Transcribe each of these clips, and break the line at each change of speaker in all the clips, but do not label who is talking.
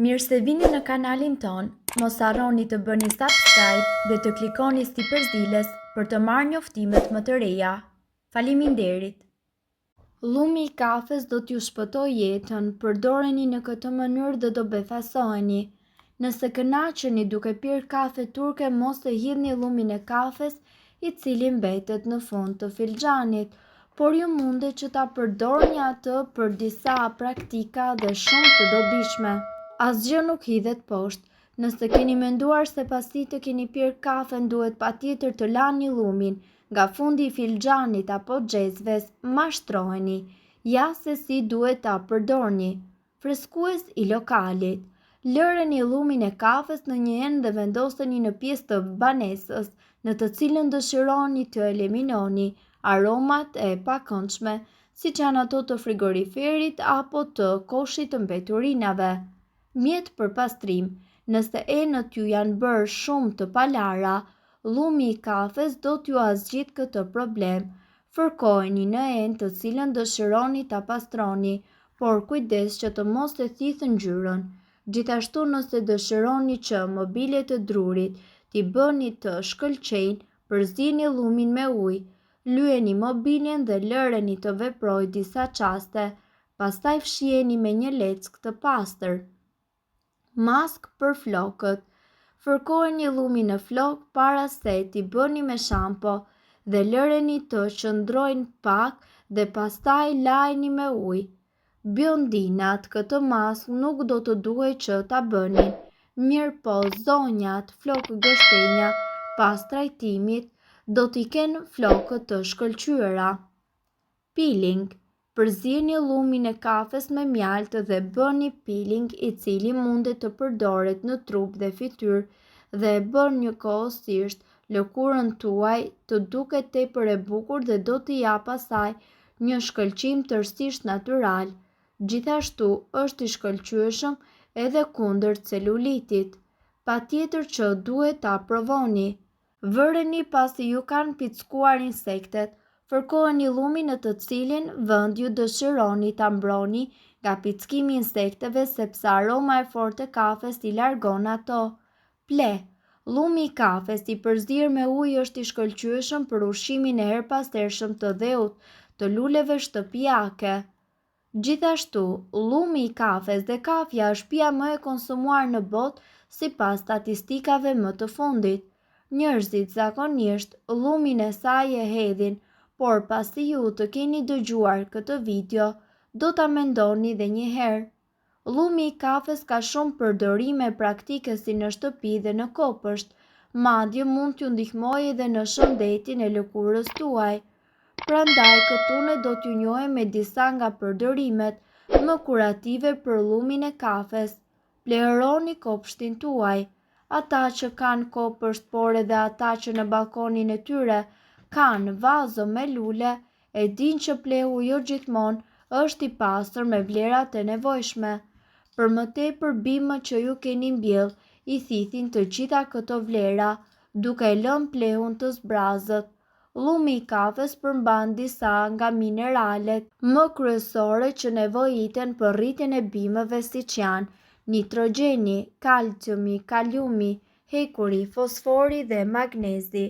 Mirë se vini në kanalin ton, mos harroni të bëni subscribe dhe të klikoni si përzdiles për të marrë njoftimet më të reja. Faleminderit! Llumi i kafes do t'ju shpëtoj jetën, përdoreni në këtë mënyrë dhe do befasoheni. Nëse kënaqeni duke pirë kafe turke, mos e hidhni llumin e kafes i cili mbetet në fund të filxhanit, por ju mundet që ta përdorni atë për disa praktika dhe shumë të dobishme. Asgjë nuk hidhet poshtë. Nëse keni menduar se pasi të keni pirë kafen duhet patjetër të lani llumin nga fundi i filxhanit apo xhezves, mashtroheni. Ja se si duhet ta përdorni. Freskues i lokalit. Lëreni llumin e kafes në një enë dhe vendoseni në pjesë të banesës, në të cilën dëshironi të eliminoni aromat e pakëndshme, siç janë ato të frigoriferit apo të koshit të mbeturinave. Mjet për pastrim. Nëse enët ju janë bërë shumë të palara, llumi i kafes do t'ju azgjidh këtë problem. Fërkojeni në enë të cilën dëshironi ta pastroni, por kujdes që të mos e thithë ngjyrën. Gjithashtu nëse dëshironi që mobilet e drurit t'i bëni të shkëlqejnë, përzieni llumin me ujë, lyeni mobiljen dhe lëreni të veprojë disa çaste, pastaj fshiheni me një leckë të pastër. Mask për flokët. Fërkojeni llumin në flok para se t'i bëni me shampo dhe lëreni të qëndrojnë pak dhe pastaj lajini me ujë. Biondinat, këtë mask nuk do të duhej që ta bënin, mirë po zonjat, flokë gështenja, pas trajtimit, do t'i kenë flokët të shkëlqyera. Peeling. Përzieni llumin e kafes me mjaltë dhe bëni peeling i cili mundet të përdoret në trup dhe fytyrë dhe e bën njëkohësisht lëkurën tuaj të duket tepër e bukur dhe do t'i jap asaj një shkëlqim tërësisht natyral. Gjithashtu është i shkëlqyeshëm edhe kundër celulitit. Patjetër që duhet ta provoni. Vëreni pasi ju kanë pickuar insektet. Fërkojeni llumin në të cilin vend ju dëshironi ta mbroni nga pickimi i insekteve sepse aroma e fortë e kafes i largon ato. Ple. Llumi i kafes i përzierë me ujë është i shkëlqyeshëm për ushqimin e herpastërshëm të dheut të luleve shtëpiake. Gjithashtu, llumi i kafes dhe kafja është shtëpia më e konsumuar në botë sipas statistikave më të fundit. Njerëzit zakonisht llumin e saj e hedhin, por pasi ju të keni dëgjuar këtë video, do ta mendoni edhe një herë. Llumi i kafes ka shumë përdorime praktike si në shtëpi dhe në kopësht, madje mund t'ju ndihmojë edhe në shëndetin e lëkurës tuaj. Prandaj këtu ne do t'ju njohim me disa nga përdorimet më kurative për llumin e kafes. Plehroni kopshtin tuaj. Ata që kanë kopësht, por edhe ata që në balkonin e tyre kanë vazo me lule, e din që plehu jo gjithmonë është i pastër me vlerat e nevojshme. Për më tepër bimët që ju keni mbjell i thithin të gjitha këto vlera, duke lënë plehun të zbrazët. Llumi i kafes përmban disa nga mineralet më kryesore që nevojiten për rritjen e bimëve siç janë nitrogjeni, kalciumi, kaliumi, hekuri, fosfori dhe magnezi.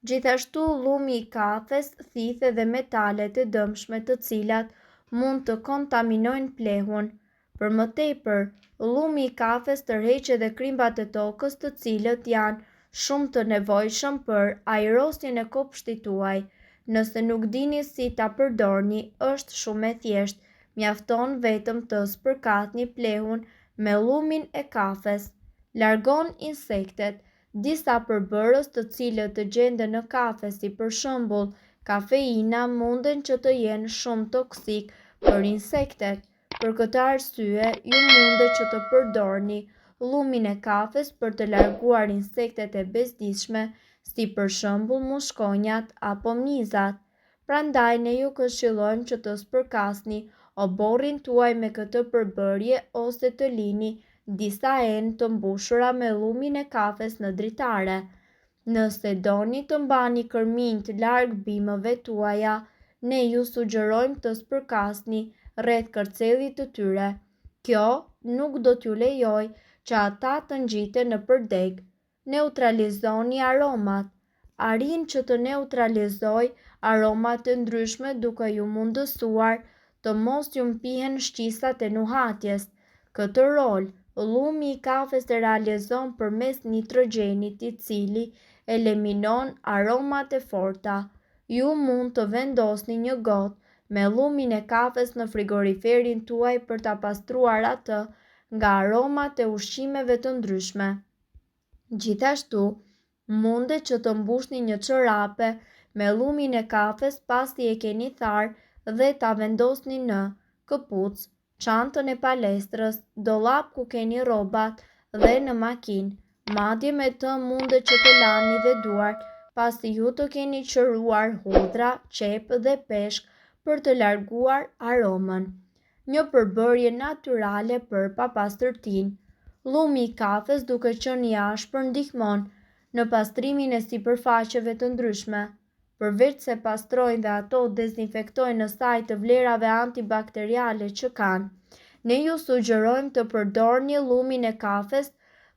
Gjithashtu llumi i kafes thith edhe metalet e dëmshme të cilat mund të kontaminojnë plehun. Për më tepër, llumi i kafes tërheq edhe krimbat e tokës të cilët janë shumë të nevojshëm për ajrosjen e kopshtit tuaj. Nëse nuk dini si ta përdorni, është shumë e thjeshtë. Mjafton vetëm të spërkatni plehun me llumin e kafes. Largon insektet. Disa përbërës të cilët të gjenden në kafe si për shembull kafeina munden që të jenë shumë toksik për insektet. Për këtë arsye, ju mundet që të përdorni llumin e kafes për të larguar insektet e bezdishme, si për shembull mushkonjat apo mizat. Prandaj ne ju këshillojmë që të spërkasni oborrin tuaj me këtë përbërje ose të lini disa enë të mbushura me llumin e kafes në dritare. Nëse doni të mbani kërminjt larg bimëve tuaja, ne ju sugjerojmë të spërkasni rreth kërcellit të tyre. Kjo nuk do t'ju lejoj që ata të ngjiten në përdeg. Neutralizoni aromat. Arrin që të neutralizoj aromat e ndryshme duke ju mundësuar të mos ju mpihen shqisat e nuhatjes. Këtë rol, llumi i kafes e realizon përmes nitrogenit i cili eliminon aromat e forta. Ju mund të vendosni një gotë me llumin e kafes në frigoriferin tuaj për ta pastruar atë nga aromat e ushqimeve të ndryshme. Gjithashtu, mundet që të mbushni një çorape me llumin e kafes pasi e keni tharë dhe ta vendosni në këpucë, çantën e palestrës, dollap ku keni rrobat dhe në makinë. Madje me të mundet që të lani dhe duart pasi ju të keni qëruar hudhra, qepë dhe peshk për të larguar aromën. Një përbërje natyrale për papastërtinë. Llumi i kafes duke qenë i ashpër ndihmon në pastrimin e sipërfaqeve të ndryshme. Përveç se pastrojnë dhe ato dezinfektojnë në saj të vlerave antibakteriale që kanë, ne ju sugjerojmë të përdorni llumin e kafes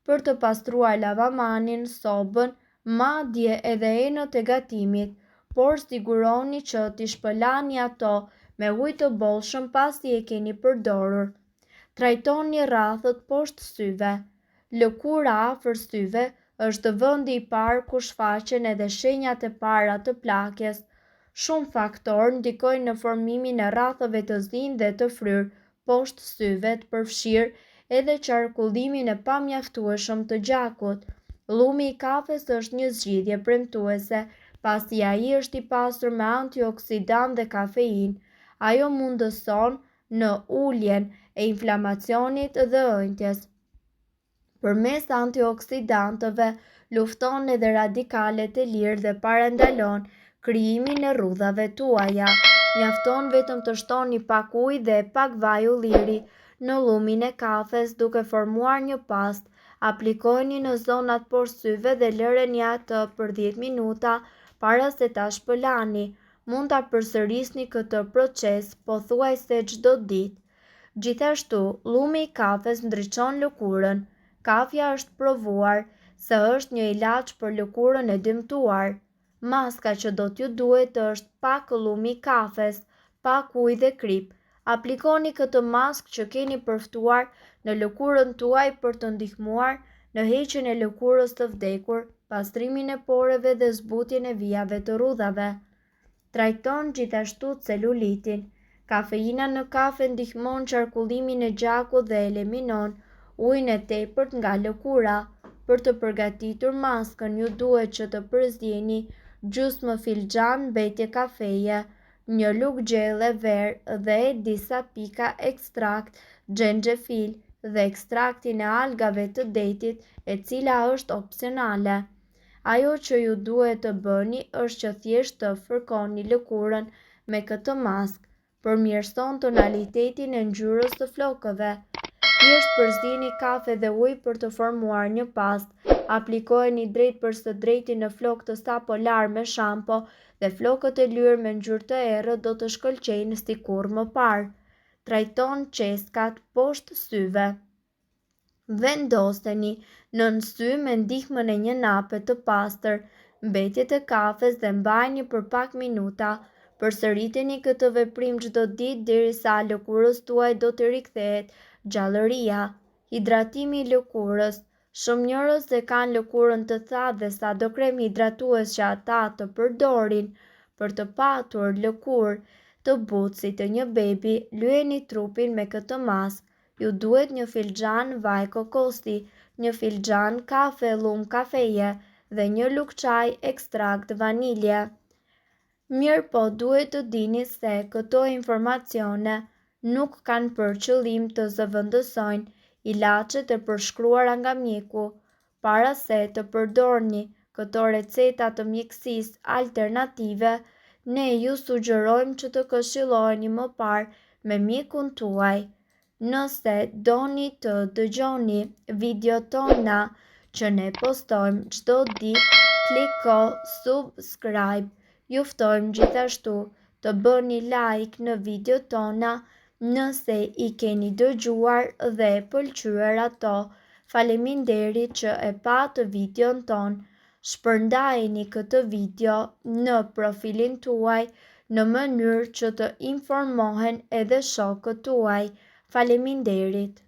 për të pastruar lavamanin, sobën, madje edhe enët e gatimit, por siguroni që t'i shpëlani ato me ujë të bollshëm pasi e keni përdorur. Trajtoni rrafët poshtë syve. Lëkura afër syve është vendi i parë ku shfaqen edhe shenjat e para të plakjes. Shumë faktorë ndikojnë në formimin e rrafëve të zi dhe të fryrë poshtë syve, të përfshirë edhe qarkullimin e pamjaftueshëm të gjakut. Llumi i kafes është një zgjidhje premtuese, pasi ai është i pasur me antioksidant dhe kafeinë. Ajo mundëson në uljen e inflamacionit dhe ëndjes. Përmes antioksidantëve lufton edhe radikalet e lirë dhe parandalon krijimin e rrudhave tuaja. Mjafton vetëm të shtoni pak ujë dhe pak vaj ulliri në llumin e kafes duke formuar një pastë. Aplikojeni në zonat poshtë syve dhe lëreni atë për 10 minuta para se ta shpëlani. Mund ta përsërisni këtë proces pothuajse çdo ditë. Gjithashtu, llumi i kafes ndriçon lëkurën. Kafja është provuar se është një ilaç për lëkurën e dëmtuar. Maska që do t'ju duhet është pak llumi i kafes, pak ujë dhe krip. Aplikoni këtë maskë që keni përftuar në lëkurën tuaj për të ndihmuar në heqjen e lëkurës të vdekur, pastrimin e poreve dhe zbutjen e vijave të rrudhave. Trajton gjithashtu celulitin. Kafeina në kafe ndihmon qarkullimin e gjakut dhe eliminon ujin e tepërt nga lëkura. Për të përgatitur maskën, ju duhet që të përzjeni gjysmë filxhan mbetje kafeje, një lugë gjelle verë dhe disa pika ekstrakt xhenxhefil dhe ekstraktin e algave të detit, e cila është opsionale. Ajo që ju duhet të bëni është që thjesht të fërkoni lëkurën me këtë maskë. Përmirëson tonalitetin e ngjyrës së flokëve. Thjesht përzini kafe dhe ujë për të formuar një pastë. Aplikojeni drejt për së drejti në flokë të sapolar me shampo dhe flokët e lyrë me ngjyrë të errët do të shkëlqejnë sikur më parë. Trajton çeskat poshtë syve. Vendoseni nën sy me ndihmën e një nape të pastër mbetjet e kafes dhe mbajini për pak minuta. Përsëriteni këtë veprim çdo ditë derisa lëkurës tuaj do të rikthehet gjallëria. Hidratimi i lëkurës. Shumë njerëz e kanë lëkurën të thatë dhe sado krem hidratues që ata të përdorin për të patur lëkurë të butë si të një bebi, lyeni trupin me këtë maskë. Ju duhet një filxhan vaj kokosi, një filxhan kafe llumë kafeje dhe një lugë çaj ekstrakt vanilje. Mirë po duhet të dini se këto informacione nuk kanë për qëllim të zëvendësojnë ilaçet e përshkruara nga mjeku. Para se të përdorni këto receta të mjekësisë alternative, ne ju sugjerojmë që të këshilloni më parë me mjekun tuaj. Nëse doni të dëgjoni videot tona që ne postojmë çdo ditë, kliko subscribe. Ju ftojmë gjithashtu të bëni like në videot tona Nëse i keni dëgjuar dhe pëlqyer ato, faleminderit që e patë videon ton. Shpërndajeni këtë video në profilin tuaj në mënyrë që të informohen edhe shokët tuaj. Faleminderit.